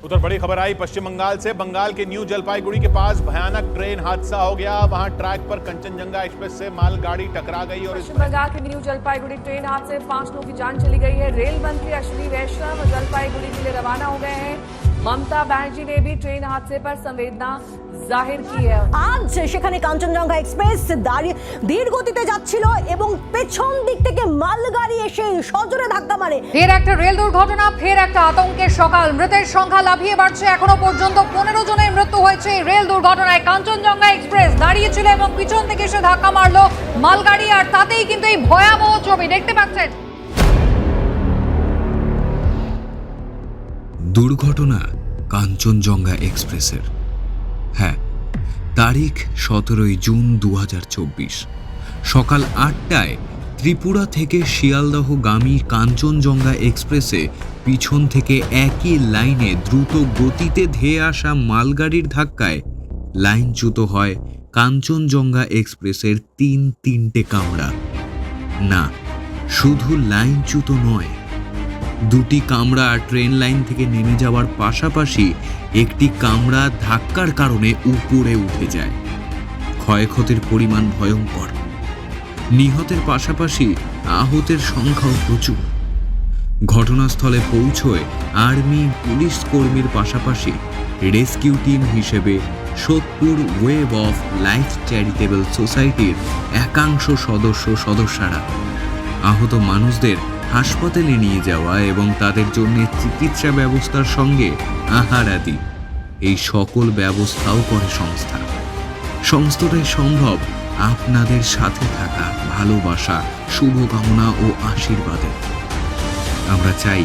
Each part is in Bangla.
उधर बड़ी खबर आई पश्चिम बंगाल से। बंगाल के न्यू जलपाईगुड़ी के पास भयानक ट्रेन हादसा हो गया। वहां ट्रैक पर कंचनजंगा एक्सप्रेस से मालगाड़ी टकरा गई और पश्चिम बंगाल के न्यू जलपाईगुड़ी ट्रेन हादसे 5 लोगों की जान चली गई है। रेल मंत्री अश्विनी वैष्णव जलपाईगुड़ी के लिए रवाना हो गए हैं। ममता बनर्जी ने भी ट्रेन हादसे पर संवेदना जाहिर की है। আজ সেখানে কাঞ্চনজঙ্ঘা এক্সপ্রেস দাঁড়িয়ে ধীর গতিতে যাচ্ছিল এবং পেছন দিক থেকে মালগাড়ি এসে সজোরে ধাক্কা মারে। ফের একটা রেল দুর্ঘটনা, ফের একটা আতঙ্কের সকাল। মৃতের সংখ্যা লাফিয়ে বাড়ছে। এখনো পর্যন্ত 15 জনের মৃত্যু হয়েছে এই রেল দুর্ঘটনায়। কাঞ্চনজঙ্ঘা এক্সপ্রেস দাঁড়িয়েছিল এবং পিছন থেকে এসে ধাক্কা মারলো মালগাড়ি, আর তাতেই কিন্তু এই ভয়াবহ ছবি দেখতে পাচ্ছেন। দুর্ঘটনা কাঞ্চনজঙ্ঘা এক্সপ্রেসের। হ্যাঁ, তারিখ 17 জুন 2024 সকাল 8টায় ত্রিপুরা থেকে শিয়ালদহগামী কাঞ্চনজঙ্ঘা এক্সপ্রেসে পিছন থেকে একই লাইনে দ্রুত গতিতে ধেয়ে আসা মালগাড়ির ধাক্কায় লাইনচ্যুত হয় কাঞ্চনজঙ্ঘা এক্সপ্রেসের তিনটে কামরা। না, শুধু লাইনচ্যুত নয়, দুটি কামরা ট্রেন লাইন থেকে নেমে যাওয়ার পাশাপাশি একটি কামরা ধাক্কার কারণে উপরে উঠে যায়। ক্ষয়ক্ষতির পরিমাণ ভয়ঙ্কর। নিহতের পাশাপাশি আহতের সংখ্যাও প্রচুর। ঘটনাস্থলে পৌঁছয় আর্মি, পুলিশ কর্মীর পাশাপাশি রেস্কিউ টিম হিসেবে Sodepur wave of life charitable সোসাইটির একাংশ সদস্যরা। আহত মানুষদের হাসপাতালে নিয়ে যাওয়া এবং তাদের জন্য চিকিৎসা ব্যবস্থার সঙ্গে আহার আদি এই সকল ব্যবস্থাও করে সংস্থাটাই সম্ভব আপনাদের সাথে থাকা, ভালোবাসা, শুভকামনা ও আশীর্বাদে। আমরা চাই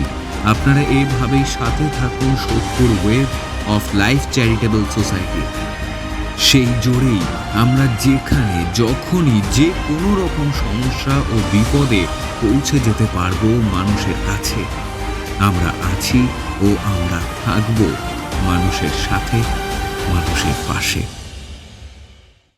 আপনারা এইভাবেই সাথে থাকুন Sodepur wave of life charitable society. সেই জোরেই আমরা যেখানে যখনই যে কোনো রকম সমস্যা ও বিপদে পৌঁছে যেতে পারবো মানুষের কাছে। আমরা আছি ও আমরা থাকবো মানুষের সাথে, মানুষের পাশে।